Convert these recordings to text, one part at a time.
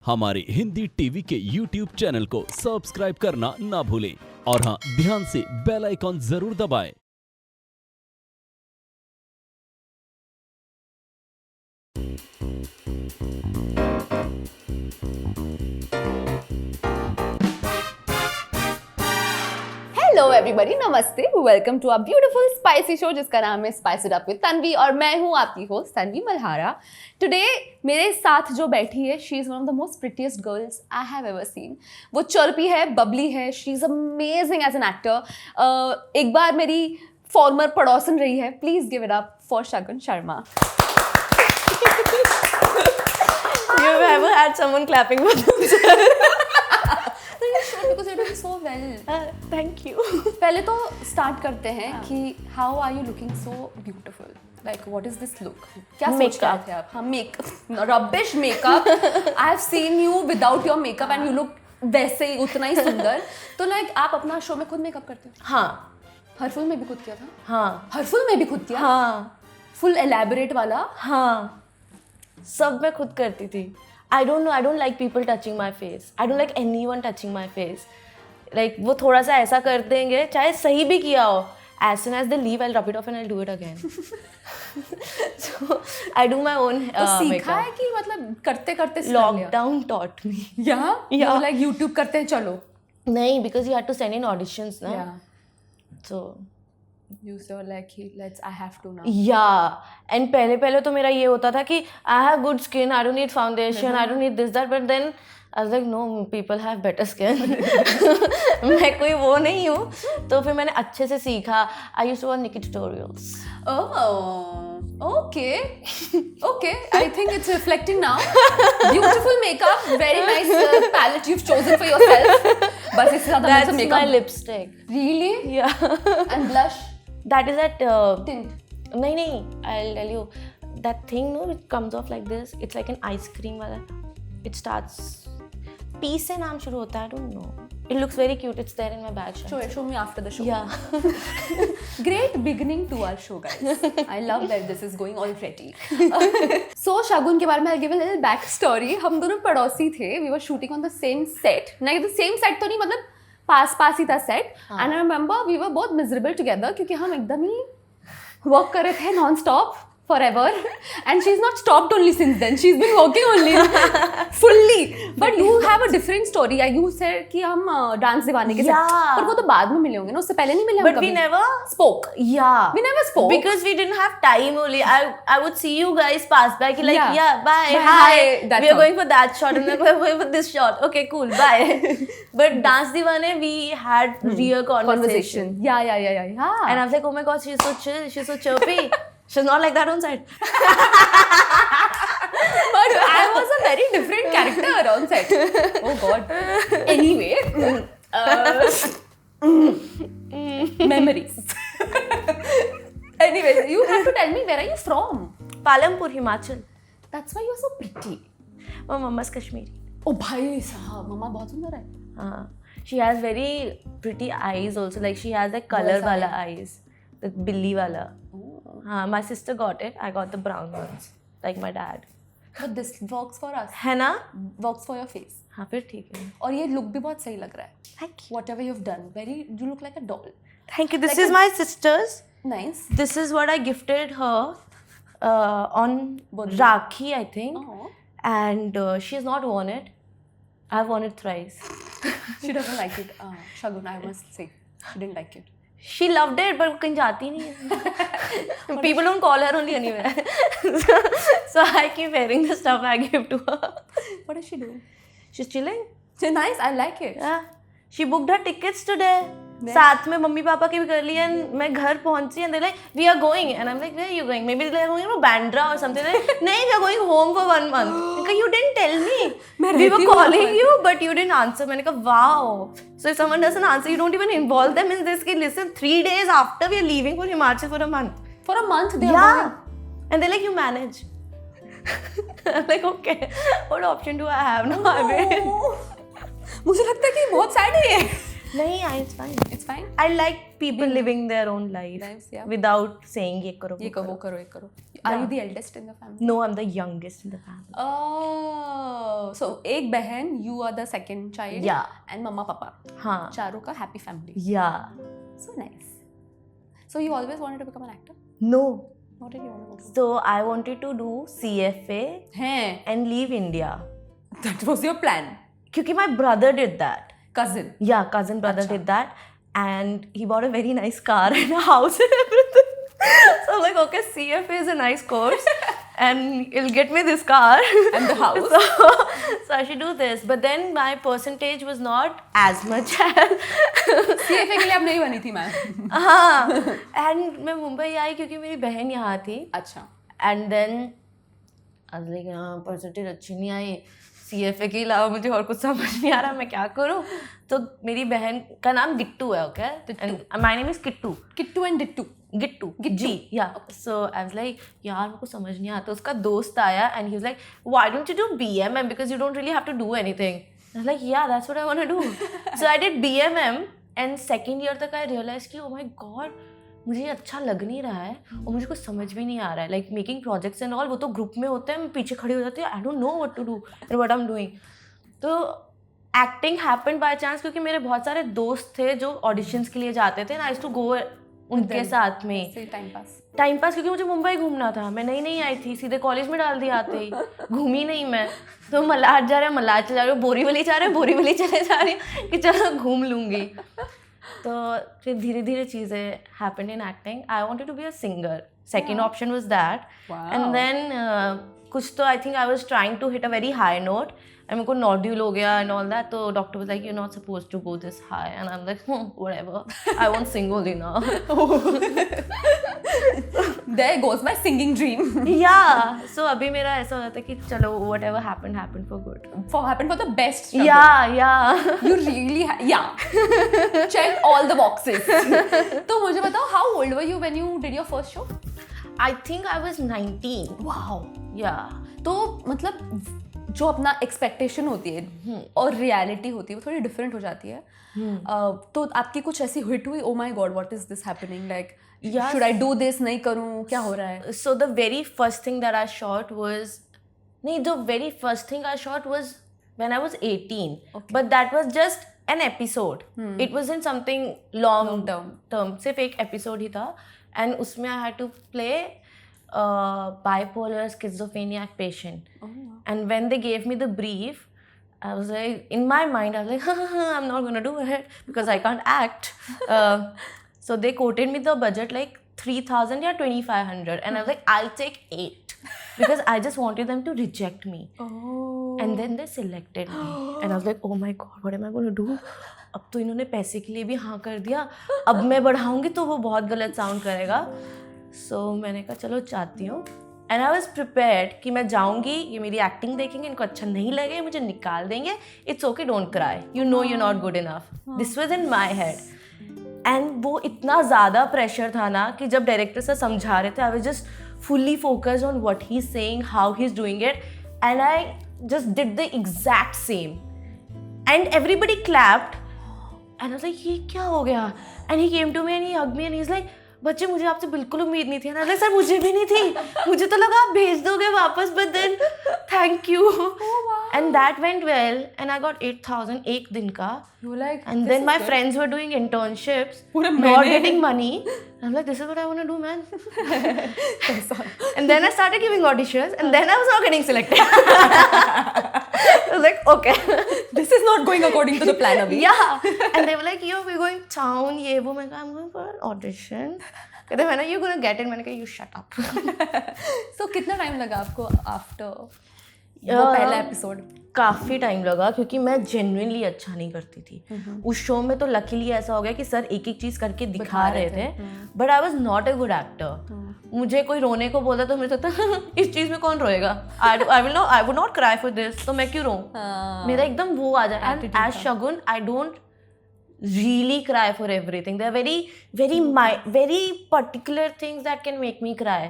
हमारे हिंदी टीवी के YouTube channel को सब्सक्राइब करना ना भूलें और हाँ, ध्यान से बेल आइकॉन जरूर दबाएं। हेलो एवरीबॉडी, नमस्ते, welcome to a beautiful spicy show जिसका नाम है spice it up with Tanvi और मैं हूँ आपकी होस्ट तन्वी मल्हारा। टुडे मेरे साथ जो बैठी है, she is one of the most prettiest girls I have ever seen. वो चर्पी है, बबली है, she is amazing as an actor. एक बार मेरी फॉर्मर पड़ोसन रही है, please give it up for Shagun Sharma. You've ever had someone clapping for themselves? Because you're doing so well. Thank you. पहले तो स्टार्ट करते हैं कि how are you looking so beautiful, like what is this look, क्या सोच के आए थे आप? हाँ, makeup, rubbish makeup. I have seen you without your makeup and you look वैसे ही, उतना ही सुंदर। तो लाइक आप अपना शो में खुद मेकअप करते हो? हाँ, हर फिल्म में भी खुद किया था? हाँ, हर फिल्म में भी खुद किया? हाँ, फुल एलैबोरेट वाला? हाँ, सब मैं खुद करती थी। I don't know, I don't like people touching my face. I don't like anyone touching my face. Like वो थोड़ा सा ऐसा कर देंगे, चाहे सही भी किया हो, as soon as they leave, I'll rub it off and I'll do it again. So I do my own तो सीखा makeup. है कि मतलब करते करते Lockdown taught me. या लाइक यूट्यूब करते हैं चलो? नहीं, because you had to send in auditions, ना? So You so like let's I have to now. Yeah, and पहले तो मेरा ये होता था कि I have good skin, I don't need foundation, I don't need this that, but then I was like no, people have better skin. मैं कोई वो नहीं हूँ, तो फिर मैंने अच्छे से सीखा. I used to watch Nikki tutorials. Oh, okay. I think it's reflecting now. Beautiful makeup, very nice palette you've chosen for yourself. बस इससे ज़्यादा That's makeup. my lipstick. Really? Yeah. And blush? That is that. Tint? नहीं, I'll tell you. That thing, no, it comes off like this. It's like an ice cream वाला. It starts. P से नाम शुरू होता है. I don't know. It looks very cute. It's there in my bag. Show me after the show. Yeah. Great beginning to our show, guys. I love that this is going already. So शगुन के बारे में I'll give a little back story. हम दोनों पड़ोसी थे. We were shooting on the same set. नहीं, the same set तो नहीं, मतलब पास ही था set. And I remember we were both miserable together क्योंकि हम एकदम ही work कर रहे थे non-stop forever. And she's not stopped only since then. She's been working only fully. But you have a different story. You said कि हम dance दीवाने के साथ, पर वो तो बाद में मिले होंगे ना, उससे पहले नहीं मिले हम But कभी? we never spoke. Yeah. We never spoke. Because we didn't have time only. I would see you guys pass by like Yeah. Bye, Bye, hi. hi. That's We are all. going for that shot and then we're going for this shot. Okay, cool, bye. But Dance Diwane, we had real conversation. Yeah. And I was like, oh my god, she's so chill, she's so chirpy. She's not like that on set. But I was a very different character on set. Oh god. Anyway, memories. Anyway, you have to tell me, where are you from? Palampur, Himachal. That's why you're so pretty. My mama's Kashmiri. Oh भाई साहब, मम्मा बहुत सुंदर है. She has very pretty eyes also. Like she has like color wala eyes. The billy wala. My sister got it. I got the brown ones. Like my dad. But this works for us. है ना? Works for your face. हाँ, फिर ठीक है. और ये look भी बहुत सही लग रहा है. Thank you. Whatever you've done, you look like a doll. Thank you. This Like is my sister's. Nice. This is what I gifted her on Birthday. Rakhi, I think. Oh. And she has not worn it. I've worn it thrice. She doesn't like it. Shagun, I must say, she didn't like it. She loved it, but कहीं जाती नहीं है. People don't call her only anywhere. So I keep wearing the stuff I give to her. What is she doing? She's chilling. So nice, I like it. Yeah. She booked her tickets today. साथ में mummy papa की भी कर ली and मैं घर पहुंची and they're like, we are going. And I'm like, where are you going? Maybe they're going to Bandra or something. Like, नहीं, we are going home for 1 month. Like, you didn't tell me. We were calling you, but you didn't answer. मैंने कहा, wow. So if someone doesn't answer, you don't even involve them in this. Listen, 3 days after we are leaving for Himachal for a month. For a month, they are Yeah. And they're like, you manage. I'm like, okay. What option do I have now? going. मुझे लगता है कि बहुत sad है ये. नहीं, it's fine. It's fine. I like people living their own life Lives, yeah. without saying ये करो. ये करो, वो करो, ये करो. Are you the eldest in the family? No, I'm the youngest in the family. Oh, so एक बहन, you are the second child. Yeah. And मम्मा पापा. हाँ. चारों का happy family. Yeah. So nice. So you always wanted to become an actor? No. What did you want to do? So I wanted to do CFA हैं. and leave India. That was your plan. क्योंकि my brother did that. Cousin. Yeah, cousin brother did that, and he bought a very nice car and a house and everything. So I'm like, okay, CFA is a nice course, and it'll get me this car And the house. So I should do this. But then my percentage was not as much as CFA के लिए अब नहीं बनी थी मैं. हाँ. And मैं मुंबई आई क्योंकि मेरी बहन यहाँ थी. अच्छा. And then I was like, हाँ परसेंटेज अच्छी नहीं आई, CFA के अलावा मुझे और कुछ समझ नहीं आ रहा, मैं क्या करूँ. तो मेरी बहन का नाम गिट्टू है, okay, and my name is Kittu. Kittu and Dittu. Gittu ji, yeah. So I was like यार मेरे को समझ नहीं आता. उसका दोस्त आया and he was like why don't you do BMM because you don't really have to do anything. I was like yeah that's what I want to do. So I did BMM and second year तक I realise कि oh my God मुझे अच्छा लग नहीं रहा है और मुझे कुछ समझ भी नहीं आ रहा है. Like making projects and all, वो तो ग्रुप में होते हैं, मैं पीछे खड़ी हो जाती हूँ, I don't know what to do and what I am doing. तो एक्टिंग हैपेंड बाय चांस क्योंकि मेरे बहुत सारे दोस्त थे जो ऑडिशंस के लिए जाते थे, आई यूज्ड टू गो उनके साथ में. टाइम पास क्योंकि मुझे मुंबई घूमना था, मैं नई आई थी, सीधे कॉलेज में डाल दिया आते ही, घूमी नहीं मैं. तो मलाड जा रहे हैं, मलाड चले जा रहे हो, बोरीवली जा रहे हैं, बोरीवली चले जा रही हूँ कि चलो घूम लूँगी. तो फिर धीरे धीरे चीज़ें happened in acting. I wanted to be a singer. Second option was that. And then कुछ तो I think I was trying to hit a very high note and मेरे को नॉड्यूल हो गया एंड ऑल दैट. तो doctor was like you are not supposed to go this high and I am like whatever, I want sing only now. There goes my singing dream. Yeah. So अभी मेरा ऐसा हो जाता है कि चलो whatever happened happened for good. Happened for the best. Yeah. You really yeah. Checked all the boxes. तो मुझे बताओ how old were you when you did your first show? I think I was 19. Wow. Yeah. तो मतलब जो अपना expectation होती है और रियलिटी होती है वो थोड़ी डिफरेंट हो जाती है. तो आपकी कुछ ऐसी हिट हुई, oh my God what is this happening, like should I do this, नहीं करूँ, क्या हो रहा है? So the very first thing that I shot was the very first thing I shot was when I was 18. Okay. But that was just an episode. It wasn't something long term. सिर्फ एक episode ही था and उसमें I had to play bipolar schizophrenic patient. And when they gave me the brief, I was like, in my mind, I was like, I'm not gonna do it because I can't act. So they quoted me the budget like 3,000 or 2,500, and I was like, I'll take 8 because I just wanted them to reject me. Oh. And then they selected me, and I was like, oh my god, what am I gonna do? अब तो इन्होंने पैसे के लिए भी हाँ कर दिया, अब मैं बढ़ाऊंगी तो वो बहुत गलत साउंड करेगा. So मैंने कहा चलो चाहती हूँ. एंड आई वॉज प्रिपेयर्ड कि मैं जाऊँगी, ये मेरी एक्टिंग देखेंगे, इनको अच्छा नहीं लगे, मुझे निकाल देंगे. It's okay, don't cry, you know you not good enough. This was in my head. And वो इतना ज़्यादा प्रेशर था ना कि जब डायरेक्टर से समझा रहे थे, I was just fully focused on what he is saying, how he is doing it, and I just did the exact same. And everybody clapped and I was like ये क्या हो गया. And he came to me and he hugged me and he is like बच्चे मुझे आपसे बिल्कुल उम्मीद नहीं थी. अरे सर मुझे भी नहीं थी, मुझे तो लगा आप भेज दोगे वापस, but then thank you. And that went well and I got 8,000 एक दिन का. And then my friends were doing internships, not getting money. I'm like, this is what I want to do, man. And then I started giving auditions, and then I was not getting selected. I was like, okay, this is not going according to the plan, abhi. Yeah. And they were like, yo, we're going town, ye wo. मैं कहा, I'm going for an audition. कहते हैं ना, you're gonna get it. मैंने कहा, you shut up. So कितना time लगा आपको after वो पहला एपिसोड? काफ़ी टाइम लगा क्योंकि मैं जेन्युइनली अच्छा नहीं करती थी. उस शो में तो लकीली ऐसा हो गया कि सर एक एक चीज़ करके दिखा रहे थे, but I was not a good actor. मुझे कोई रोने को बोलता तो मुझे लगता इस चीज़ में कौन रोएगा, I would not cry for this, तो मैं क्यों रोऊं. मेरा एकदम वो आ जाए. And as Shagun I don't really cry for everything. There are very particular things that can make me cry.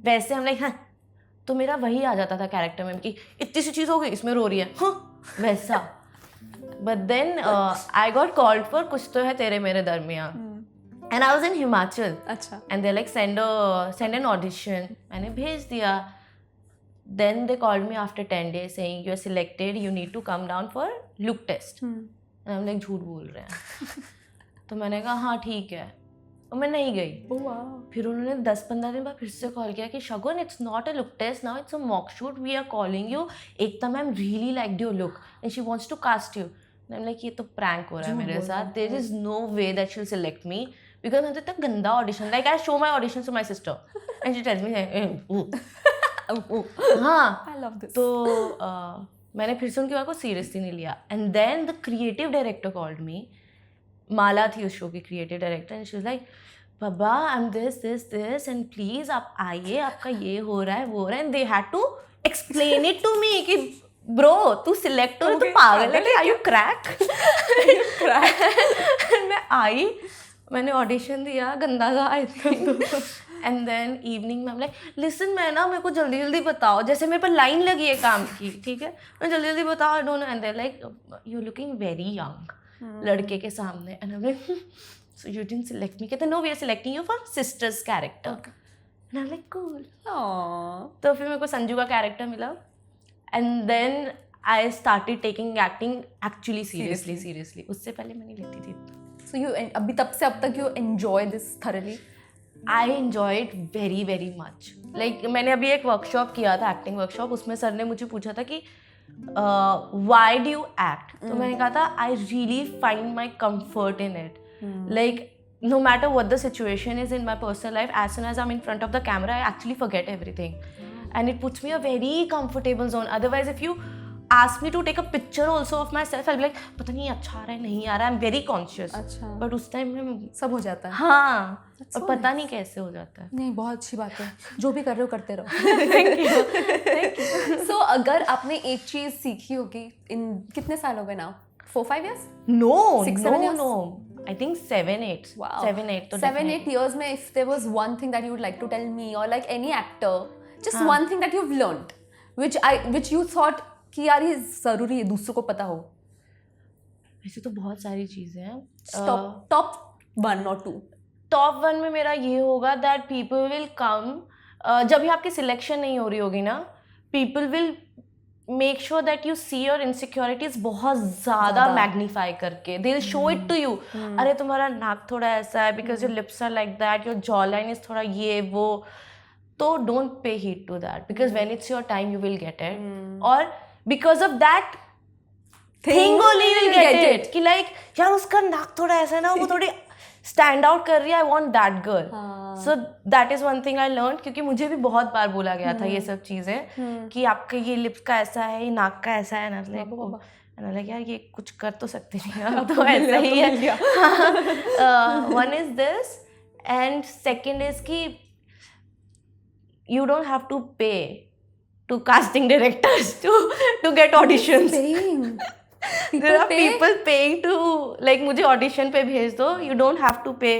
वैसे हम लाइक हाँ, तो मेरा वही आ जाता था कैरेक्टर में कि इतनी सी चीज़ हो गई, इसमें रो रही है, हाँ वैसा. But then I got called for कुछ तो है तेरे मेरे दरमियाँ, and I was in Himachal. अच्छा. And they're like send an audition. मैंने भेज दिया. Then they called me after 10 days saying you're selected, you need to come down for look test. And I'm like झूठ बोल रहे हैं. तो मैंने कहा हाँ ठीक है, और मैं नहीं गई. Oh wow. फिर उन्होंने 10-15 दिन बाद फिर से कॉल किया कि Shagun it's not a look test now, it's a mock shoot, we are calling you, Ekta ma'am really liked your look and she wants to cast you. I am like ये तो प्रैंक हो रहा है मेरे साथ, there is no way that she will select me because मैंने इतना गंदा audition, like I show my audition to my sister and she tells me हाँ. I love this. तो मैंने फिर से उनकी बात को सीरियसली नहीं लिया. And then the creative director called me, Mala थी उस शो की creative director, and she was like बाबा I am this and please आप आइए, आपका ये हो रहा है वो हो रहा है. And they had to explain it to me कि ब्रो तू सिलेक्ट हो, तू पागल है, आर यू क्रैक. मैं आई, मैंने ऑडिशन दिया, गंदा था I think. And then evening में लाइक लिसन मैं ना, मेरे को जल्दी जल्दी बताओ, जैसे मेरे पर लाइन लगी है काम की, ठीक है, मैं जल्दी जल्दी बताओ, I don't know. And they like you looking very young लड़के के सामने. And I like so you didn't select me. कहते no we are selecting you for sister's character. And I like cool. तो फिर मेरे को संजू का कैरेक्टर मिला. And then I started taking acting actually seriously. उससे पहले मैं नहीं लेती थी. So you अभी तब से अब तक you enjoy this thoroughly? I enjoy it very very much. Like मैंने अभी एक वर्कशॉप किया था, एक्टिंग वर्कशॉप, उसमें सर ने मुझे पूछा था कि why do you act? तो मैंने कहा था I really find my comfort in it. Like no matter what the situation is in my personal life, as soon as I'm in front of the camera, I actually forget everything. And it puts me a very comfortable zone. Otherwise, if you ask me to take a picture also of myself, I'll be like पता नहीं अच्छा आ रहा है नहीं आ रहा है, I'm very conscious. अच्छा. But उस टाइम में सब हो जाता है. हाँ, और पता नहीं कैसे हो जाता है. नहीं, बहुत अच्छी बात है, जो भी कर रहे हो करते रहो. Thank you. So अगर आपने एक चीज़ सीखी होगी इन कितने साल हो गए now? 4-5 years? No, 6-7 years? no. I think 7-8. Wow. 7-8 तो 7-8 years में if there was one thing that you would like to tell me or like any actor, just one thing that you've learned which you thought कि यार ये ज़रूरी है दूसरों को पता हो. वैसे तो बहुत सारी चीज़ें हैं. Top 1 or 2. टॉप 1 में मेरा ये होगा दैट पीपल विल कम, जब भी आपकी सिलेक्शन नहीं हो रही होगी ना, people will make sure that you see your insecurities बहुत ज़्यादा मैग्नीफाई करके. They will show it to you. अरे तुम्हारा नाक थोड़ा ऐसा है because your lips are like that, your jawline is थोड़ा ये वो. तो don't pay heed to that because when it's your time you will get it. और because of that thing only will get it कि like यार उसका नाक थोड़ा ऐसा है ना, वो थोड़ी stand out कर रही है, I want that girl. So that is one thing I learned, क्योंकि मुझे भी बहुत बार बोला गया था ये सब चीज़ें कि आपका ये लिप्स का ऐसा है, ये नाक का ऐसा है ना, like यार ये कुछ कर तो सकते नहीं यार, तो ऐसा ही है. One is this and second is कि you don't have to pay to casting directors to get auditions. There are people paying to like मुझे audition पे भेज दो. You don't have to pay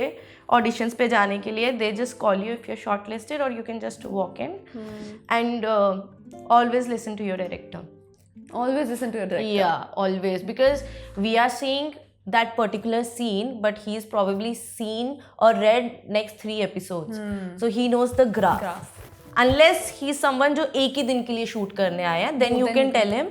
auditions पे जाने के लिए. They just call you if you're shortlisted or you can just walk in. And always listen to your director. Always listen to your director. Yeah, always, because we are seeing that particular scene, but he's probably seen or read next 3 episodes. So he knows the graph. Unless he's someone जो एक ही दिन के लिए shoot करने आया है, then you can tell him.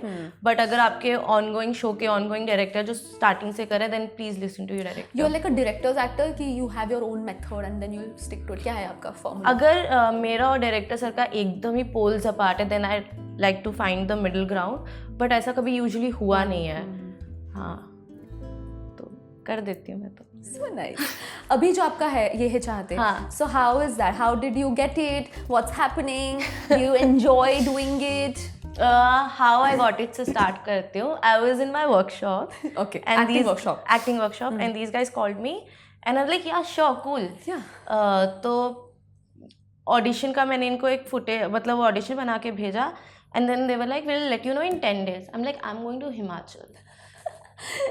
But अगर आपके ongoing show के ongoing director जो starting से करे, then please listen to your director. You're like a director's actor कि you have your own method and then you stick to it. क्या है आपका formula? अगर मेरा और director सर का एकदम ही poles apart है, then I like to find the middle ground. But ऐसा कभी usually हुआ नहीं है. हाँ, तो कर देती हूँ मैं तो. So nice. अभी जो आपका है ये है चाहते. हाँ. So how is that? How did you get it? What's happening? Do you enjoy doing it? How I got it से start करती हूँ. I was in my workshop. Okay. And Acting workshop. And these guys called me and I was like yeah sure cool. Yeah. तो audition का मैंने इनको एक मतलब audition बना के भेजा. And then they were like we'll let you know in 10 days. I'm like I'm going to Himachal.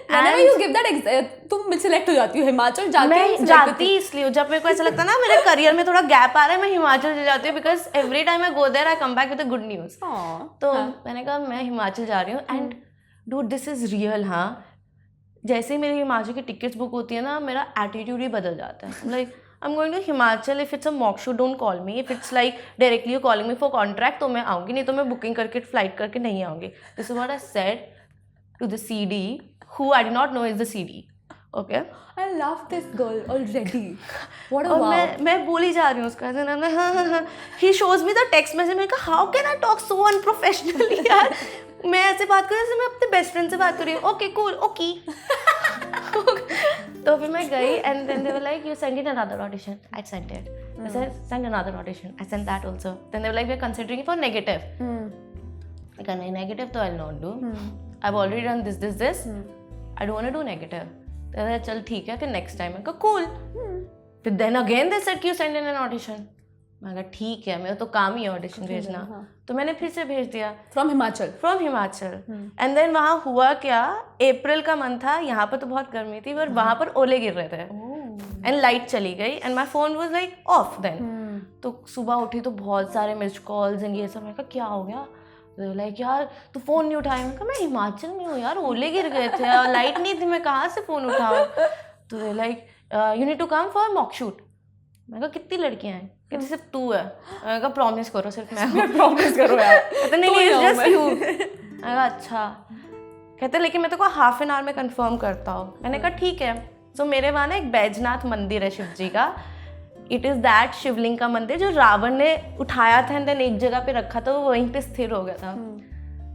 Whenever you give that तुम select हो जाती हो हिमाचल जाके. मैं जाती इसलिए जब मेरे को ऐसा लगता है ना मेरे करियर में थोड़ा गैप आ रहा है, मैं हिमाचल चली जाती हूँ because every time I go there I come back with a good news. तो मैंने कहा मैं हिमाचल जा रही हूँ. And dude this is real. हाँ, जैसे ही मेरी हिमाचल की टिकट्स बुक होती है ना, मेरा एटीट्यूड ही बदल जाता है. Like I am going to Himachal, if it's a mock show don't call me, if it's like directly you calling me for contract तो मैं आऊँगी, नहीं तो मैं बुकिंग करके फ्लाइट करके नहीं आऊँगी. This is what I said to the CD who I did not know is the CD. Okay. I love this girl already. What a और wow. मैं बोल ही जा रही हूँ उसका, हाँ. He shows me the text message. मैं कहा how can I talk so unprofessionally यार. मैं ऐसे बात कर रही हूँ जैसे मैं अपने बेस्ट फ्रेंड से बात कर रही हूँ. Okay cool, okay. तो फिर मैं गई and then they were like you sent in another audition. I sent it. I said send another audition. I sent that also. Then they were like we are considering it for negative. I said नहीं negative तो I'll not do. I've already done this. I don't want to do negative. तो चल ठीक है, फिर next time. मैं कहा cool. फिर then again they said कि you send in an audition. मैं कहा ठीक है, मेरा तो काम ही है ऑडिशन भेजना. तो मैंने फिर से भेज दिया. From Himachal. एंड देन वहाँ हुआ क्या, अप्रैल का मंथ था, यहाँ पर तो बहुत गर्मी थी पर वहाँ पर ओले गिर रहे थे एंड लाइट चली गई and my phone was like off then. तो सुबह उठी तो बहुत सारे मिस्ड कॉल्स एंड ये सब. मैं कहा क्या हो गया. लाइक यार तू फ़ोन नहीं उठाया. मैं कहा मैं हिमाचल में हूँ यार, ओले गिर गए थे और लाइट नहीं थी, मैं कहाँ से फ़ोन उठाऊँ. तो like you need to come for mock shoot. मैं कहा कितनी लड़कियाँ हैं. कहते सिर्फ तू है. मैं कहा प्रॉमिस करो सिर्फ मैं Promise करो यार. कहते नहीं इट्स जस्ट यू. मैं कहा अच्छा. कहते लेकिन मैं तो को हाफ एन आवर में कंफर्म करता हूँ. मैंने कहा ठीक है. सो मेरे वहाँ ना एक बैजनाथ मंदिर है शिव जी का. इट इज़ दैट शिवलिंग का मंदिर जो रावण ने उठाया था एंड देन एक जगह पे रखा था, वो वहीं पे स्थिर हो गया था.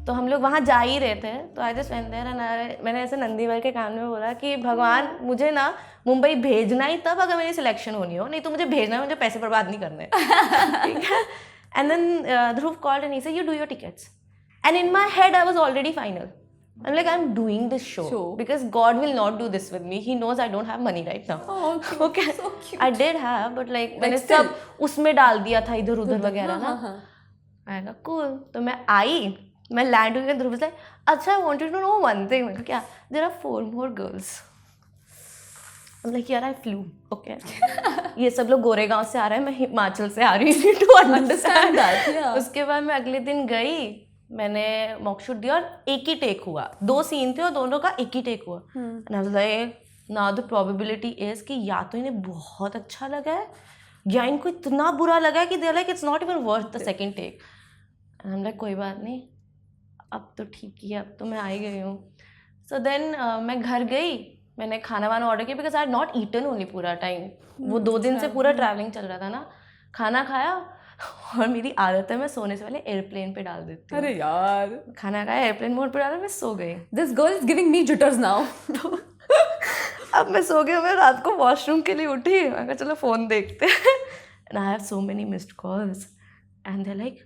तो हम लोग वहाँ जा ही रहे थे. तो I just went there and मैंने ऐसे नंदीवर के कान में बोला कि भगवान मुझे ना मुंबई भेजना ही तब अगर मेरी सिलेक्शन होनी हो, नहीं तो मुझे भेजना है, मुझे पैसे बर्बाद नहीं करने. ठीक है. And then Dhruv called and he said you do your tickets. And in my head I was already final. I'm like I'm doing this show because God will not do this with me. He knows I don't have money right now. Oh, cute. Okay. So cute. I did have, but like मैंने still. सब उसमें डाल दिया था इधर उधर वगैरह ना. मैं कहा cool. तो मैं आई, मैं लैंड हुई. ध्रुव से अच्छा I wanted to know one thing. मैं कहा क्या. There are 4 more girls. I'm like यार I flew. Okay. ये सब लोग गोरेगांव से आ रहे हैं, मैं हिमाचल से आ रही हूँ. To understand that. Yeah. उसके बाद मैं अगले दिन गई, मैंने मॉक शूट दिया और एक ही टेक हुआ. 2 सीन थे और दोनों का एक ही टेक हुआ. And I was like now the probability is कि या तो इन्हें बहुत अच्छा लगा है या इनको इतना बुरा लगा है कि they like it's not even worth the second take. And I am like कोई बात नहीं, अब तो ठीक ही है, अब तो मैं आ ही गई हूँ. सो देन मैं घर गई, मैंने खाना वाना ऑर्डर किया because I had not eaten only पूरा टाइम. वो 2 दिन से पूरा ट्रैवलिंग चल रहा था ना. खाना खाया और मेरी आदत है मैं सोने से पहले एयरप्लेन पे डाल देती हूँ. अरे यार. खाना खाया, एयरप्लेन मोड पे डाला, मैं सो गई. This girl is giving me jitters now. अब मैं सो गई. मैं रात को वॉशरूम के लिए उठी. मैं कहा चलो फ़ोन देखते हैं. And I have so many missed calls and they like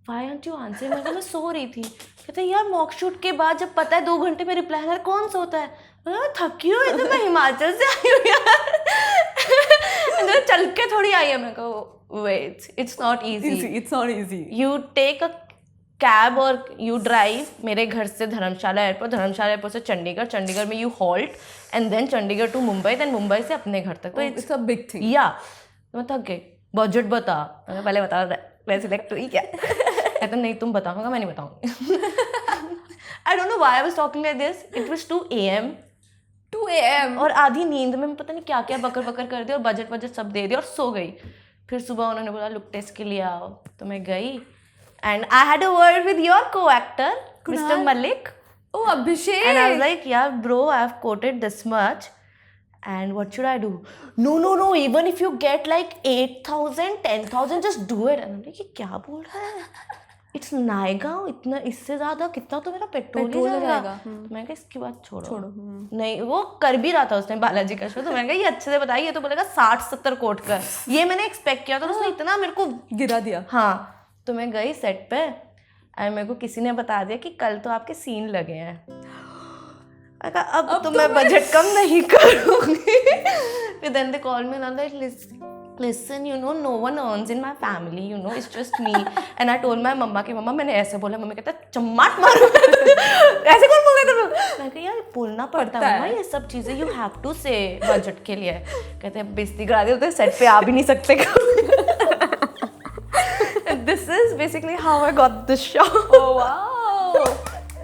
why aren't you answering. मैं सो रही थी. कहते यार मॉक शूट के बाद जब पता है 2 घंटे में रिप्लाई है कौन सोता है. मैं थकी हुई तो मैं हिमाचल से आई हूँ यार. चल के थोड़ी आई है. मैं कहा wait, it's not easy. It's not easy. You take a cab or you drive मेरे घर से धर्मशाला एयरपोर्ट, धर्मशाला एयरपोर्ट से चंडीगढ़, चंडीगढ़ में you halt and then Chandigarh to Mumbai, then Mumbai से अपने घर तक. तो it's a big thing. या मैं थक गई. बजट बता. मैंने पहले बता मैं सिलेक्ट हुई क्या. कहते नहीं तुम बताऊँगा, मैं नहीं बताऊँगी. I don't know why I was talking like this. It was 2 AM. 2 AM. और आधी नींद में पता नहीं क्या क्या बकर बकर कर दिया और बजट सब दे दिया और सो गई. फिर सुबह उन्होंने बोला लुक टेस्ट के लिए आओ. तो मैं गई and I had a word with your co-actor mister Malik. Oh, Abhishek. And I was like, yeah, bro, I've quoted this much. And what should I do? No. Even if you get like 8,000, 10,000, just do it. And I'm like, ये क्या बोल रहा है? It's Naigaon, इतना इससे ज़्यादा कितना तो मेरा पेट्रोल ही जाएगा. तो मैं कहा इसकी बात छोड़ो. नहीं वो कर भी रहा था उसने बालाजी का शो. तो मैंने कहा ये अच्छे से बताइए. तो बोलेगा 60-70 कोट का. ये मैंने एक्सपेक्ट किया था. उसने इतना मेरे को गिरा दिया. हाँ. तो मैं गई सेट पे और मेरे को किसी ने बता दिया कि कल तो आपके सीन लगे हैं. अब तो मैं बजट कम नहीं करूँगी. फिर then they call me and like listen, you know, no one earns in my family, you know, it's just me. And I told my मम्मा कि मम्मा मैंने ऐसे बोला. मम्मी कहता चम्माट मारो. ऐसे कौन बोल रहा था. मैं कहा यार बोलना पड़ता है मम्मा ये सब चीज़ें. you have to say budget के लिए. कहते हैं बेइज्जती करा दी तो सेट पे आ भी नहीं सकते. This is basically how I got this show. Oh wow.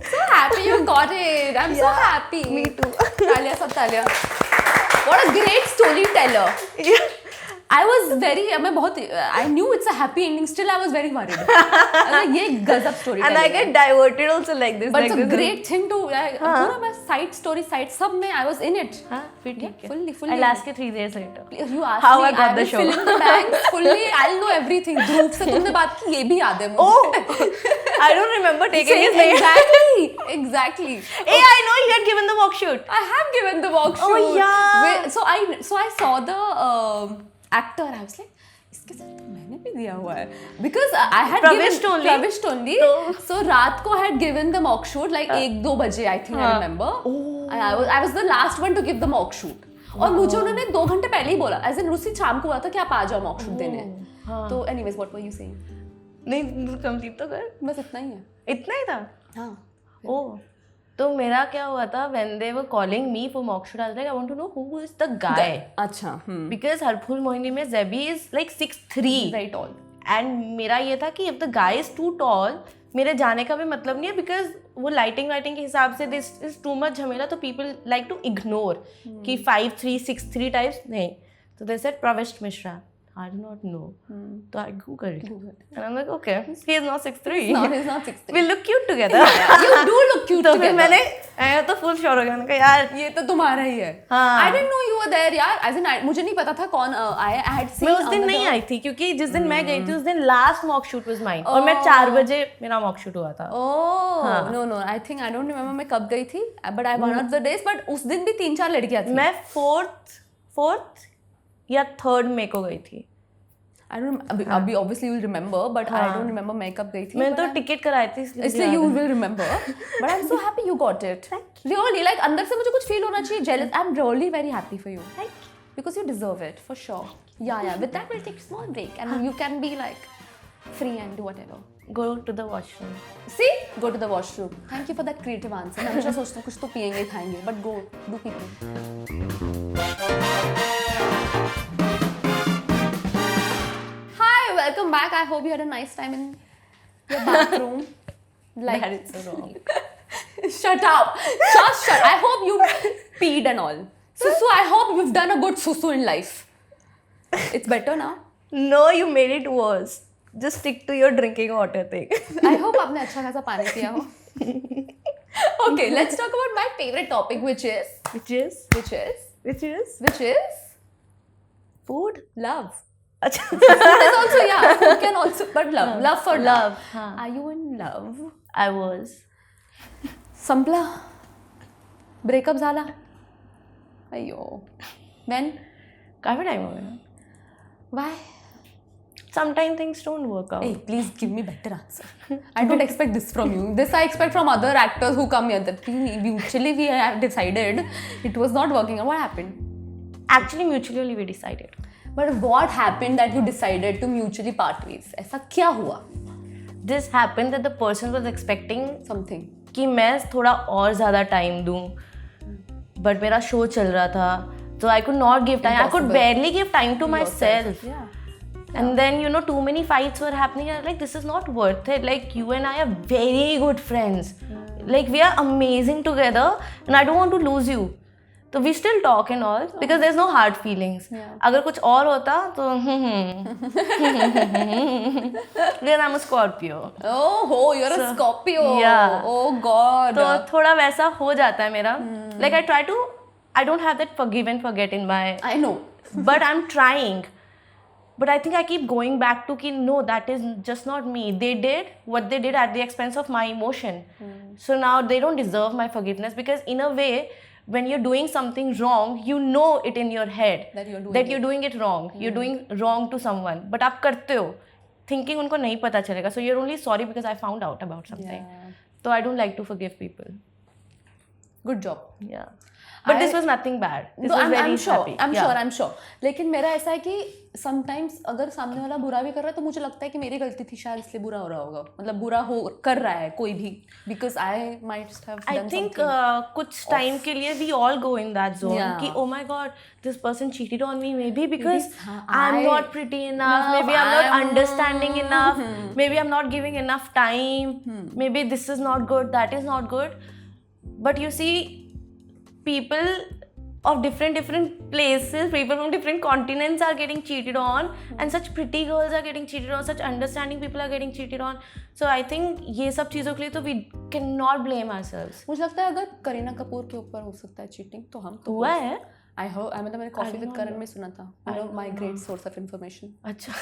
So happy you got it. I'm so happy. Me too. तालियां सब तालियां. What a great storyteller. Yeah. I was very, I knew it's a happy ending. Still, I was very worried. I was like, ये गजब storytelling. And I get diverted also like this. But like it's a this. great thing to. पूरा मैं side story सब में I was in it. हाँ, फिर ठीक है. Fully. I'll ask you 3 days later. You asked How me, I got the will show. fill in the blanks fully. I'll know everything. ध्रुव से तुमने बात की ये भी याद है मुझे. Oh, I don't remember taking his name. Exactly. Hey, I know you had given the walk shoot. I have given the walk Oh, shoot. yeah. So I saw the actor. I was like, इसके साथ तो मैंने भी दिया हुआ है. Because I had प्रविष्ट only. So रात को I had given the mock shoot like 1-2 बजे I think I remember. And I was the last one to give the mock shoot. और मुझे उन्होंने 2 घंटे पहले ही बोला. As in रुसी शाम को बोला था कि आप आ जाओ mock shoot देने. तो anyways, what were you saying? नहीं कंप्लीट तो कर. बस इतना ही है. इतना ही था. हाँ. Oh. तो मेरा क्या हुआ था when they were calling me for mock shoot, I was like, I want to know who is the guy. अच्छा. Because हरफुल मोहिनी में Zebi is like 6'3". Very tall. And मेरा ये था कि if the guy is too tall, मेरे जाने का भी मतलब नहीं है because वो लाइटिंग के हिसाब से this is too much झमेला, तो people like to ignore कि 5'3", 6'3" types नहीं. So they said Pravish Mishra. I do not know. So I googled. And I'm like, okay, he is not 6'3". No, he's not 6'3". We look cute together. You do look cute तो together. फिर मैं तो full sure हो गया. मैंने कहा यार ये तो तुम्हारा ही है. हाँ. I didn't know you were there यार. As in मुझे नहीं पता था कौन आया. I had seen. मैं उस दिन नहीं आई थी क्योंकि जिस दिन मैं गई थी उस दिन last mock shoot was mine और मैं 4 बजे मेरा मॉक शूट हुआ था. Oh no, I think I don't remember मैं कब गई थी. But I one of the days. But उस दिन भी 3-4 लड़कियाँ थी. मैं 4th या 3rd में को गई थी. I don't. अभी obviously you'll remember, but I don't remember मैं कब गई थी. मैंने तो टिकट कराई थी इसलिए you will remember. But I'm so happy you got it. Really, like अंदर से मुझे कुछ feel होना चाहिए. Jealous. I'm really very happy for you. Because you deserve it for sure. Yeah. With that we'll take a small break and you can be like free and do whatever. Go to the washroom. See? Go to the washroom. Thank you for that creative answer. मैं हमेशा सोचती हूँ कुछ तो पिएंगे खाएंगे. But go do people. Welcome back. I hope you had a nice time in your bathroom. Like That is so wrong. Shut up. Just shut. I hope you peed and all. Susu, I hope you've done a good susu in life. It's better now. No, you made it worse. Just stick to your drinking water thing. I hope आपने अच्छा खासा पानी पिया हो. Okay, let's talk about my favorite topic, which is Food. love. अच्छा. Food is also, yeah, food can also, but love for love. हाँ. Are you in love? I was. संपला. Breakup झाला. अय्यो. When? काफी टाइम हो गया. Why? Sometimes things don't work out. Hey, please give me better answer. I don't expect this from you. This I expect from other actors who come here. That mutually we have decided it was not working out. What happened? Actually, mutually we decided. But what happened that you decided to mutually part ways? ऐसा क्या हुआ? This happened that the person was expecting Something. कि मैं थोड़ा और ज़्यादा time दूँ, but मेरा शो चल रहा था, so I could not give time. I could barely give time to myself. Yeah. And then, you know, too many fights were happening. I was like, this is not worth it. Like, you and I are very good friends. Like, we are amazing together, and I don't want to lose you. So we still talk and all because there's no hard feelings. अगर कुछ और होता तो because I'm a Scorpio. Oh, you're a Scorpio. Yeah. Oh God. तो थोड़ा वैसा हो जाता है मेरा. Like I don't have that forgive and forget in my. I know. But I'm trying. But I think I keep going back to no, that is just not me. They did what they did at the expense of my emotion. So now they don't deserve my forgiveness because in a way, when you're doing something wrong, you know it in your head that you're doing it wrong. You're doing wrong to someone. But आप करते हो. Thinking उनको नहीं पता चलेगा. So you're only sorry because I found out about something. So I don't like to forgive people. Good job. Yeah. But this was nothing bad. This was very happy. I'm sure. लेकिन मेरा ऐसा है कि sometimes अगर सामने वाला बुरा भी कर रहा है तो मुझे लगता है कि मेरी गलती थी शायद इसलिए बुरा हो रहा होगा. मतलब बुरा हो कर रहा है कोई भी. Because I might have done I think कुछ time के लिए we all go in that zone. कि oh my God, this person cheated on me. Maybe because I'm not pretty enough. Maybe I'm not understanding enough. Maybe I'm not giving enough time. Maybe this is not good. That is not good. but you see people of different places, people from different continents are getting cheated on, and such pretty girls are getting cheated on, such understanding people are getting cheated on. So I think ये सब चीज़ों के लिए तो we cannot blame ourselves. मुझे लगता है अगर करीना कपूर के ऊपर हो सकता है चीटिंग तो हम तो हुआ है? I heard, मतलब मैंने कॉफी विद करण में सुना था. You know, my great source of information. अच्छा.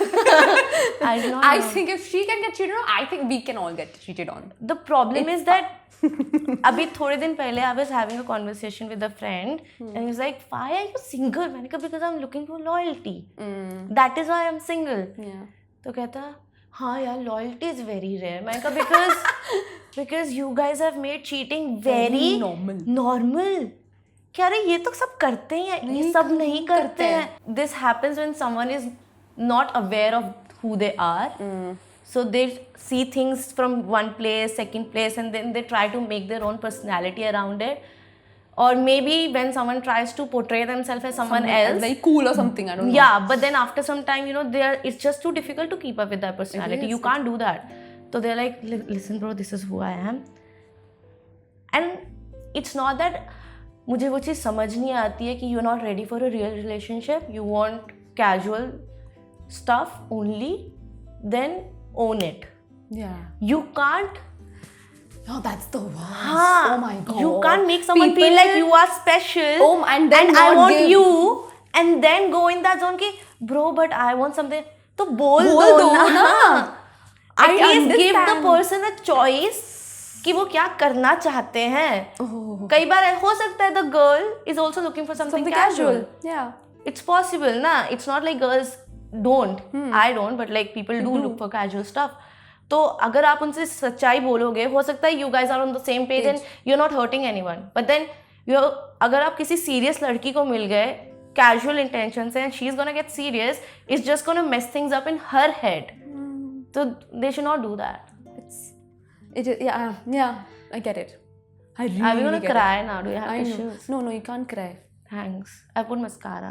I do not I know. think if she can get cheated on, I think we can all get cheated on. The problem is that अभी थोड़े दिन पहले I was having a conversation with a friend and he was like, why are you single? मैंने कहा because I'm looking for loyalty. That is why I'm single. Yeah. तो कहता हाँ यार loyalty is very rare. मैंने कहा because you guys have made cheating very normal. क्या रे ये तो सब करते ही हैं, ये सब नहीं करते हैं. This happens when someone is not aware of who they are. So they see things from one place, second place, and then they try to make their own personality around it. Or maybe when someone tries to portray themselves as someone else, very cool or something, I don't know. Yeah, but then after some time, you know, it's just too difficult to keep up with that personality. You can't do that. So they're like, listen bro, this is who I am. And it's not that मुझे वो चीज़ समझ नहीं आती है कि you are not ready for a real relationship, you want casual stuff only, then own it. You can't. Oh, that's the worst. हाँ, oh my god. You can't make someone feel like you are special. Oh, and then I want give. you, and then go in that zone कि bro, but I want something. तो बोल दो ना. At least give the person a choice कि वो क्या करना चाहते हैं. कई बार हो सकता है the girl is also looking for something casual. Yeah. It's possible ना. It's not like girls don't. I don't, but like people do look for casual stuff. तो अगर आप उनसे सच्चाई बोलोगे, हो सकता है you guys are on the same page and you're not hurting anyone. But then अगर आप किसी serious लड़की को मिल गए casual intention से and she's gonna get serious, it's just gonna mess things up in her head. So they should not do that. It is, yeah, I get it. I really Are we gonna get cry it. now? Do you have I know. tissues? No, you can't cry. Thanks. I put mascara.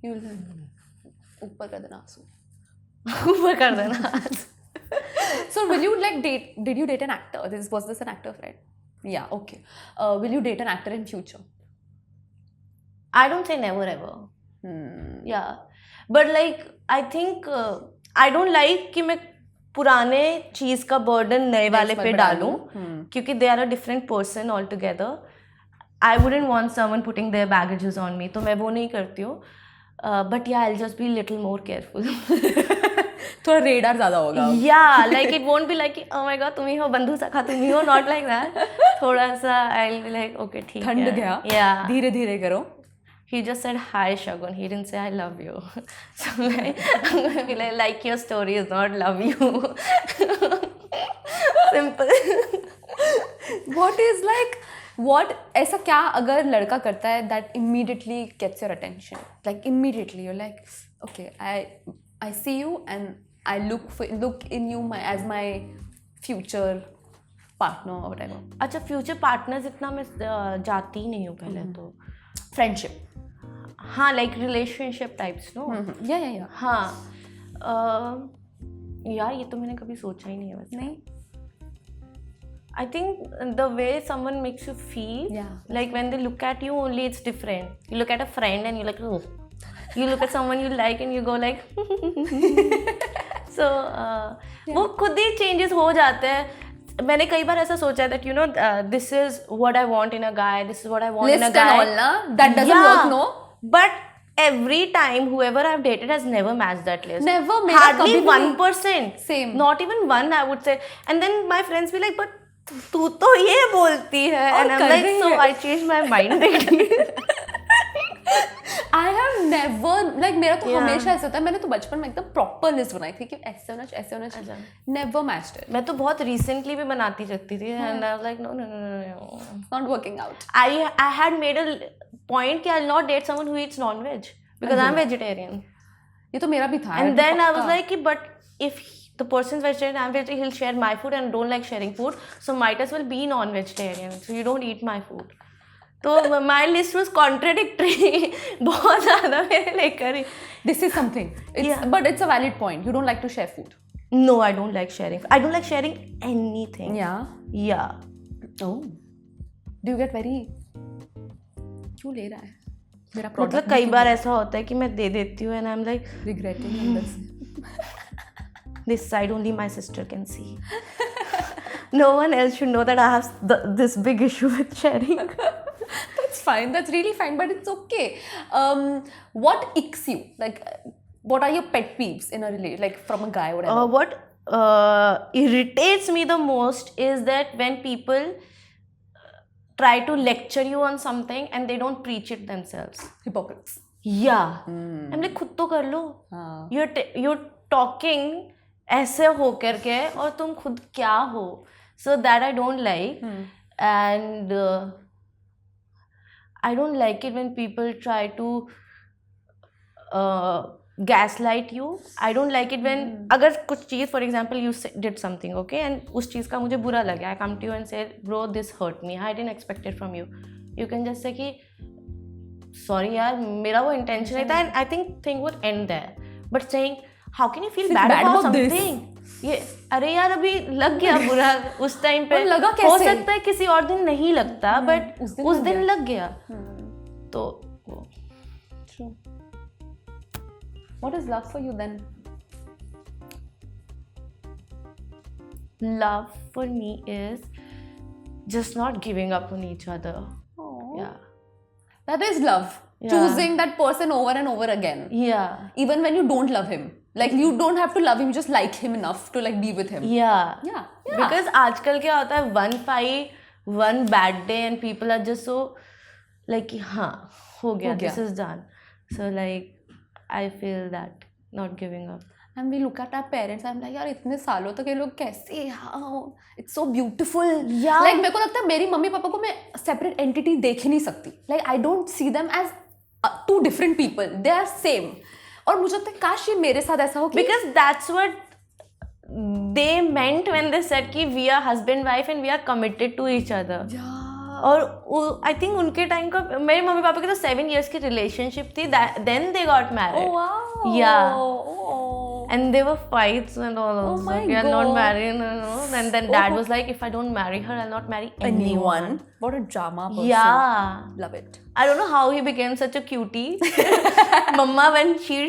You'll ऊपर कर देना आंसू. ऊपर कर देना. So will you like date? Did you date an actor? Was this an actor friend? Yeah. Okay. Will you date an actor in future? I don't say never ever. Yeah, but like I think I don't like कि मैं पुराने चीज़ का burden नए वाले पे डालूं क्योंकि they are a different person altogether. I wouldn't want someone putting their baggages on me, तो मैं वो नहीं करती हूँ. But yeah, I'll just be little more careful. थोड़ा रेडार ज़्यादा होगा. Yeah, like it won't be like oh my god तुम ही हो बंधु सखा तुम ही हो, not like that. थोड़ा सा I'll be like okay ठीक है. ठंड गया. Yeah. धीरे धीरे करो. He just said hi Shagun. He didn't say I love you. So like, I'm gonna be like your story is not love you. Simple. What ऐसा क्या अगर लड़का करता है that immediately gets your attention? Like immediately you're like okay I see you and I look in you as my future partner or whatever. अच्छा future partners इतना मैं जाती ही नहीं हूँ पहले तो. Friendship. हाँ like relationship types no. Yeah. हाँ यार ये तो मैंने कभी सोचा ही नहीं है वैसे. नहीं. I think the way someone makes you feel, like when they look at you only it's different. You look at a friend and you're like, oh. You look at someone you like and you go like, so वो खुद ही changes हो जाते हैं. मैंने कई बार ऐसा सोचा that you know this is what I want in a guy, this is what I want in a guy. List and all ना, that doesn't work no. But every time whoever I've dated has never matched that list. Never. Hardly 1%. Same. Not even one I would say. And then my friends be like, but तू तो ये बोलती है. And I'm like, so I changed my mind. I have never like मेरा तो हमेशा ऐसा था. मैंने तो बचपन में एकदम प्रॉपर लिस्ट बनाई थी कि ऐसे होना चाहिए. Never matched it. मैं तो बहुत recently भी बनाती रहती थी. And I was like, no. It's not working out. I had made a point कि I'll not date someone who eats non-veg because I'm vegetarian. ये तो मेरा भी था. And then I was like, but if the person's vegetarian, I'm vegetarian, he'll share my food and don't like sharing food. So might as well be non-vegetarian. So you don't eat my food. तो my list was contradictory. बहुत ज़्यादा मेरे लेकर ही. This is something. But it's a valid point. You don't like to share food. No, I don't like sharing. I don't like sharing anything. Yeah. Yeah. Oh. Do you get very क्यों ले रहा है मेरा मतलब product कई बार ऐसा होता है कि मैं दे देती हूँ and I'm like regretting अंदर से this side only my sister can see. No one else should know that I have this big issue with sharing. That's fine. That's really fine, but it's okay. What icks you? Like, what are your pet peeves in a relationship, like from a guy or whatever? What irritates me the most is that when people try to lecture you on something and they don't preach it themselves. Hypocrites. Yeah. I'm like, खुद तो कर लो. हाँ. You're talking ऐसे हो करके और तुम खुद क्या हो? So that I don't like. And I don't like it when people try to gaslight you. I don't like it when अगर कुछ चीज़ for example you did something okay and उस चीज़ का मुझे बुरा लगा I come to you and say bro this hurt me I didn't expect it from you. You can just say कि sorry यार मेरा वो intention नहीं था and I think thing would end there. But saying how can you feel bad about something? ये अरे यार अभी लग गया बुरा उस टाइम पे लगा कैसे? हो सकता है किसी और दिन नहीं लगता but उस दिन लग गया तो वो True. What is love for you then? Love for me is just not giving up on each other. Oh. Yeah. That is love. Yeah. Choosing that person over and over again. Yeah. Even when you don't love him. Like you don't have to love him, you just like him enough to like be with him. Yeah. Yeah. Because आजकल क्या होता है one fight, one bad day and people are just so like हाँ हो गया this is done. So like I feel that not giving up. And we look at our parents, I'm like यार इतने सालों तक ये लोग कैसे how it's so beautiful. Yeah. Like मेरे को लगता है मेरी मम्मी पापा को मैं separate entity देख ही नहीं सकती. Like I don't see them as two different people. They are same. और मुझे लगता है काश ये मेरे साथ ऐसा हो कि Because that's what they meant when they said कि we are husband wife and we are committed to each other. yeah. और आई थिंक उनके टाइम का मेरे मम्मी पापा की तो 7 years की रिलेशनशिप थी then they got married Oh wow. Yeah. Oh. and there were fights and all Oh also. my We are not God. married, and then dad was like, if I don't marry her, I'll not marry anyone. What a drama person. Yeah. Love it. I don't know how he became such a cutie. Mama, when she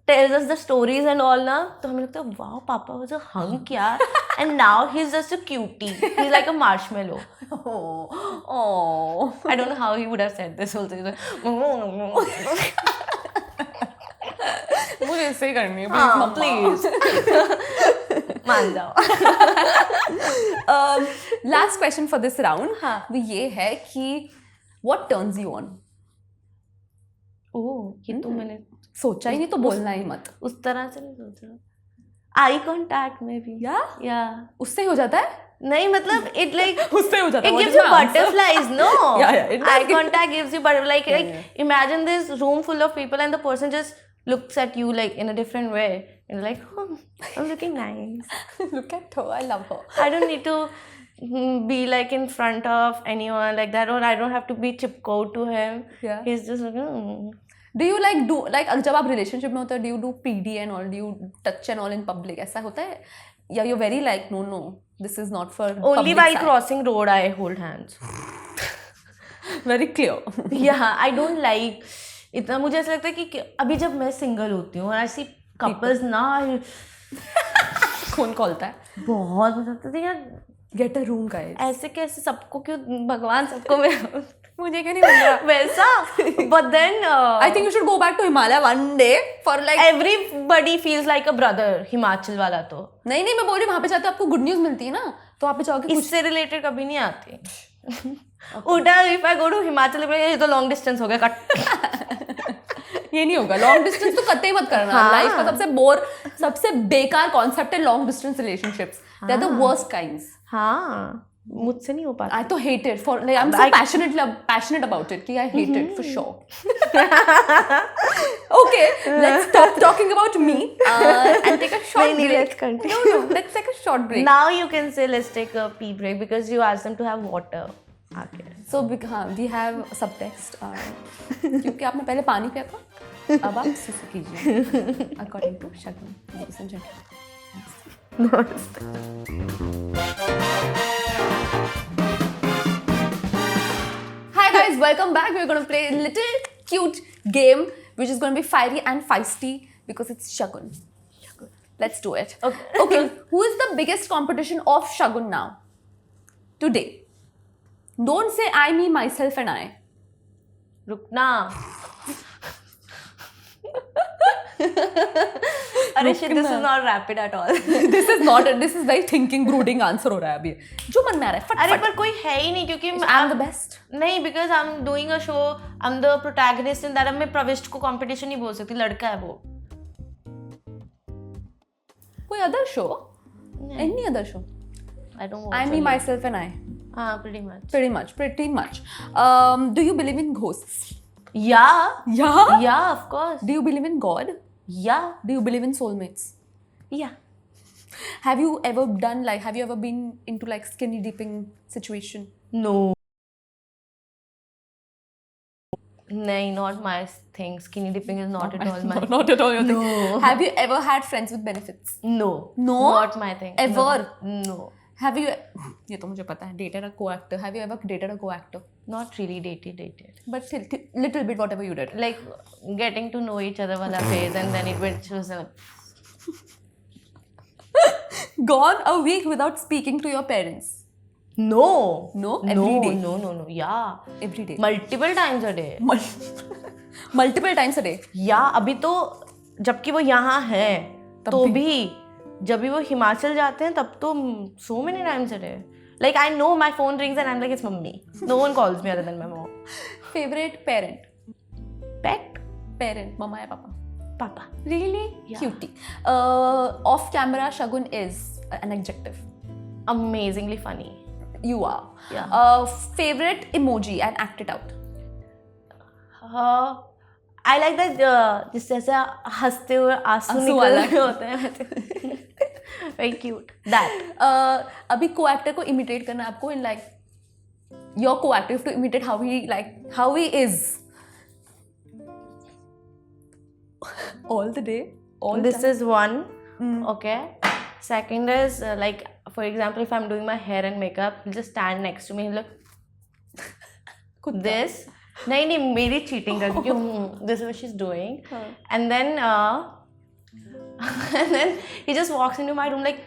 tells us the stories and all na, तो हमें लगता है wow, Papa was a hunk यार, and now he's just a cutie. He's like a marshmallow. Oh. I don't know how he would have said this also. He's like, मुझे ऐसे ही करनी है please. मान जाओ. Last question for this round. हाँ. वो ये है कि what turns you on? ये तो मैंने सोचा ही नहीं तो बोलना ही मत. उस तरह से नहीं सोच रहा. Eye contact maybe. Yeah. उससे ही हो जाता है? नहीं मतलब it like उससे हो जाता है. it What gives is you my answer? butterflies, no? Yeah, it Eye does. contact gives you butterflies. Like imagine this room full of people and the person just looks at you like in a different way. And you're like, oh, I'm looking nice. Look at her. I love her. I don't need to be like in front of anyone like that, or I don't have to be chipcode to him. Yeah. He's just like, Do you like do like जब आप relationship में होते हो, do you do PD and all, do you touch and all in public? ऐसा होता है? Yeah, you're very like no, this is not for only public while side. crossing road I hold hands. Very clear. Yeah, I don't like. इतना मुझे ऐसा लगता है कि अभी जब मैं सिंगल होती हूँ और ऐसी कपल्स ना कौन खोलता है? बहुत मजा आता है यार. Get a room guys. ऐसे कैसे सबको क्यों भगवान सबको मुझे क्या नहीं मिल रहा वैसा. But then I think you should go back to Himalaya one day for like everybody feels like a brother. Himachal वाला तो नहीं मैं बोल रही हूँ वहाँ पे जाते आपको गुड न्यूज़ मिलती है ना, तो वहाँ पे जाओगे इससे रिलेटेड कभी नहीं आती. उल्टा if I go to Himachal ये तो लॉन्ग डिस्टेंस हो गया कट. ये नहीं होगा. लॉन्ग डिस्टेंस तो कतई मत करना. लाइफ का सबसे बेकार कॉन्सेप्ट है long distance relationships. They are the worst kinds. हाँ मुझसे नहीं हो पाता. I तो hate it for like I'm so passionate about it कि I hate it for sure. Okay, let's stop talking about me and take a short break. Let's continue. No, let's take a short break. Now you can say let's take a pee break because you asked them to have water. Okay. So we have subtext. क्योंकि आपने पहले पानी पिया था, अब आप सुसु कीजिए. According to Shagun, ladies and gentlemen. Namaste. guys, welcome back. We're going to play a little cute game which is going to be fiery and feisty because it's Shagun. Let's do it. Okay. Who is the biggest competition of Shagun now? Today. Don't say I, me, myself and I. रुकना. अरे shit, this is not rapid at all. This is not. This is very thinking, brooding answer हो रहा है अभी. जो मन में आ रहा है. फट अरे फट. पर कोई है ही नहीं क्योंकि I'm the best. नहीं, because I'm doing a show, I'm the protagonist in that. अब मैं प्रविष्ट को competition नहीं बोल सकती, लड़का है वो. कोई other show? Any other show? I don't watch. I, me, myself and I. हाँ, pretty much. Pretty much. Do you believe in ghosts? Yeah. Yeah. Yeah, of course. Do you believe in God? Yeah. Do you believe in soulmates? Yeah. Have you ever been into like skinny dipping situation? No. No, not my thing. Skinny dipping is not at all my thing. Not at all your thing. No. Have you ever had friends with benefits? No. No? Not my thing. Ever? No. Have you? ये तो मुझे पता है. Dated a co-actor. Have you ever dated a co-actor? Not really dated. But still, little bit whatever you did. Like getting to know each other wala phase, and then it was Gone a week without speaking to your parents. No. Every day. No. Yeah. Every day. Multiple times a day. Multiple times a day. या अभी तो जबकि वो यहाँ है तो भी जब भी वो हिमाचल जाते हैं तब तो so many times a day. Like I know my phone rings and I'm like it's mummy. No one calls me other than my mom. Favorite parent? Pet? Parent, mama या papa? Papa. Really? Yeah. Cutie. Off camera, Shagun is an adjective. Amazingly funny. You are. Yeah. Favorite emoji and act it out. I like that जिस जैसे हंसते हुए आंसू निकल रहे होते हैं. Very cute. That. अभी co-actor को imitate करना है आपको in like your co-actor to imitate how he is. All the day. This is one. Okay. Second is like, for example, if I'm doing my hair and makeup, he'll just stand next to me. He'll look this. नहीं मेरी cheating कर क्योंकि this is what she's doing. And then he just walks into my room like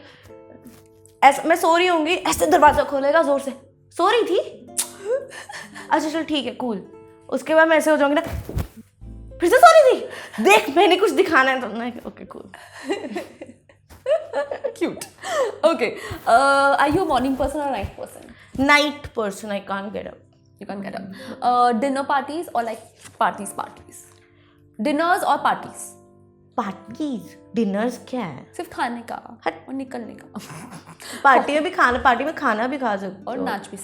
ऐसे मैं सो रही होंगी ऐसे दरवाजा खोलेगा जोर से. सो रही थी. अच्छा चल ठीक है cool. उसके बाद मैं ऐसे हो जाऊंगी ना फिर से सो रही थी. देख मैंने कुछ दिखाना है तो मैं okay cool. Cute. Okay. Are you a morning person or a night person? Night person. I can't get up. You can't get up. Dinner parties or like parties? Dinners or parties? Parties. Dinners क्या है? सिर्फ खाने का और निकलने का. Party में खाना भी खा सकते हो और नाच भी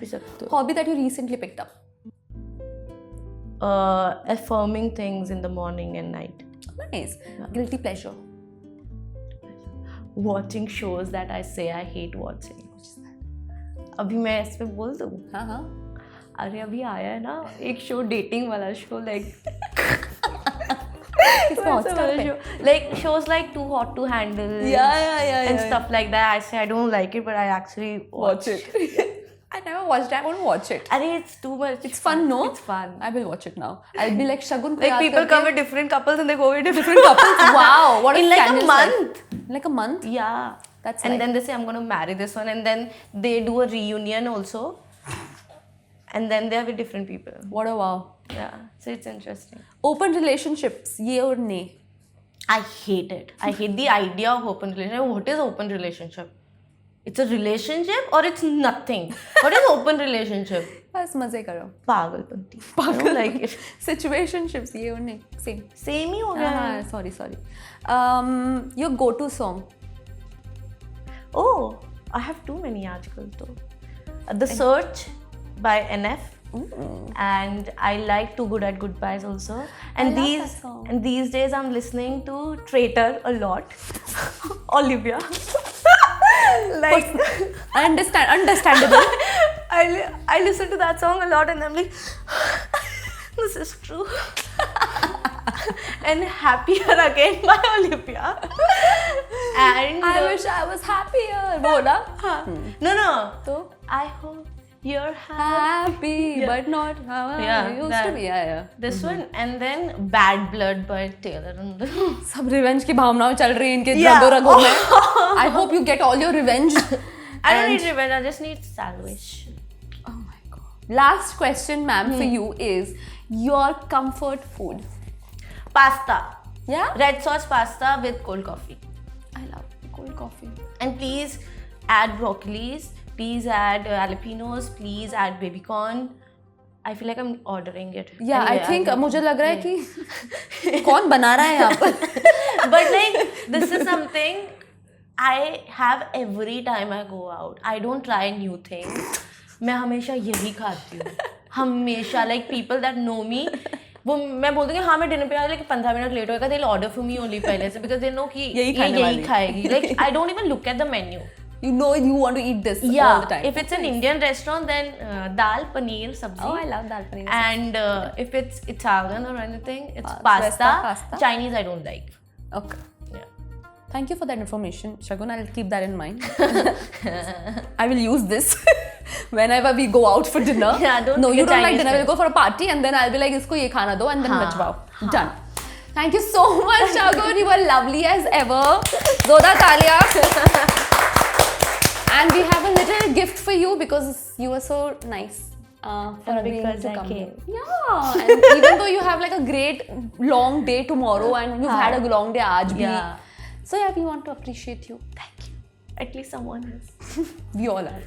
सकते हो. Hobby that you recently picked up? Affirming things in the morning and night. Nice. Guilty pleasure? Watching shows that I say I hate watching. अभी मैं इस पे बोल दूँ? हाँ. अरे अभी आया है ना एक शो डेटिंग वाला show like shows like Too Hot to Handle. Yeah. And stuff like that. I say I don't like it, but I actually watch it. I never watched it. I won't watch it. अरे it's too much. It's fun, no? It's fun. I will watch it now. I'll be like Shagun. Like people come with different couples and they go with different couples. Wow, what in like a month. Like a month? Yeah. That's and like... then they say I'm going to marry this one, and then they do a reunion also. And then they are with different people. What a wow. Yeah, so it's interesting. Open relationships, ye or nay? I hate it. I hate the idea of open relationship. What is open relationship? It's a relationship or it's nothing. What is open relationship? बस मजे करो. पागलपंती. I don't like it. Situationships, ye or nay? Same. Same ही हो गया. Sorry. Your go-to song? Oh, I have too many आजकल तो. The Search by NF. And I like Too Good at Goodbyes also. And these days I'm listening to Traitor a lot. Olivia. Like Understandable. I listen to that song a lot and I'm like, this is true. And Happier Again by Olivia. And I wish I was happier. वो ना? No. तो I hope you're happy but not how Yeah, I used that. to be. Yeah. This one, and then Bad Blood by Taylor and सब revenge की भावनाएं चल रही हैं इनके Yeah. रगों रगों में. I hope you get all your revenge. I don't need revenge, I just need salvation. Oh my god. Last question, ma'am, for you is your comfort food. Pasta. Yeah? Red sauce pasta with cold coffee. I love cold coffee. And please add broccolis, please add jalapenos, please add baby corn. I feel like I'm ordering it. Yeah, Anyway, I think मुझे लग रहा है कि कौन बना रहा है यहाँ पर? But like, this is something I have every time I go out. I don't try new things. मैं हमेशा यही खाती हूँ. हमेशा, like people that know me, वो मैं बोल दूँगी हाँ मैं डिनर पे आ लेकिन 15 मिनट लेट होएगा. They'll order for me only पहले से because they know कि यही खाने यही वाली. खाएगी. Like I don't even look at the menu. You know you want to eat this all the Yeah, time. if it's an Indian restaurant, then dal, paneer, sabzi. Oh, I love dal paneer. And if it's Italian or anything, it's Pasta, pasta. pasta. Chinese I don't like. Okay. Yeah. Thank you for that information, Shagun. I'll keep that in mind. I will use this whenever we go out for dinner. Yeah, don't no, you forget don't like Chinese dinner. We'll food. go for a party and then I'll be like, isko ye khana do, and then हाँ, bajwao. Done. Thank you so much, Shagun. You were lovely as ever. Zoda Talia. And we have a little gift for you because you were so nice. For And agreeing because to I come came. here. Yeah, and even though you have like a great long day tomorrow and you've had a long day aaj bhi. Yeah. So yeah, we want to appreciate you. Thank you. At least someone is. We all are.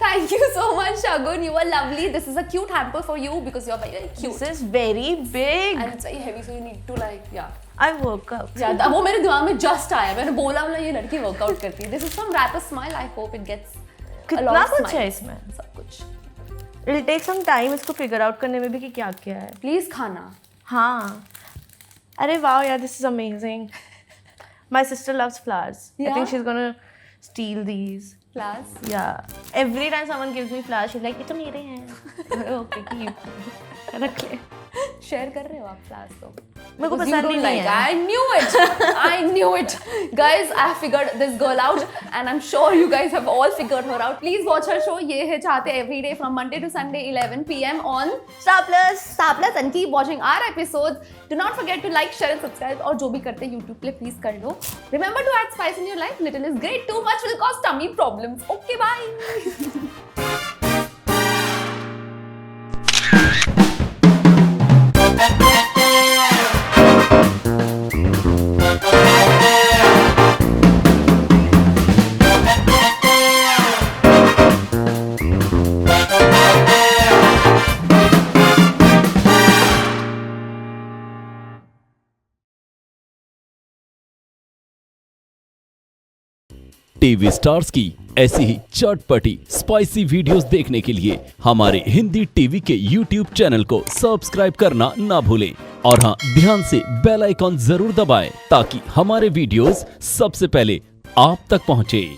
Thank you so much, Shagun. You were lovely. This is a cute hamper for you because you're very, very cute. This is very big. And it's very heavy, so you need to like, yeah. I woke up. Yeah, अब वो मेरे दिमाग में just आया. मैंने बोला ये लड़की workout करती है. This is from Wrap a Smile. I hope it gets a lot कितना of कुछ है smiles. इसमें? सब कुछ. It'll take some time इसको figure out करने में भी कि क्या क्या है. Please खाना. हाँ. अरे wow, yeah, this is amazing. My sister loves flowers. I Yeah? think she's gonna steal these. Flowers. Yeah. Every time someone gives me flowers, she's like, ये तो मेरे हैं. Okay, keep. रख ले. Share कर रहे हो आप flowers तो? मेरे को Because you पसंद don't ही like नहीं it. है. I knew it. I knew it. Guys, I figured this girl out and I'm sure you guys have all figured her out. Please watch her show. ये है चाहते every day from Monday to Sunday 11 p.m. on Star Plus. Star Plus and keep watching our episodes. Do not forget to like, share and subscribe. और जो भी करते हैं YouTube पे please कर लो. Remember to add spice in your life. Little is great. Too much will cause tummy problems. Okay, bye. TV stars की ऐसी ही चटपटी स्पाइसी वीडियोस देखने के लिए हमारे हिंदी टीवी के YouTube चैनल को सब्सक्राइब करना ना भूलें और हाँ ध्यान से बेल आइकॉन जरूर दबाएं ताकि हमारे वीडियोस सबसे पहले आप तक पहुंचे।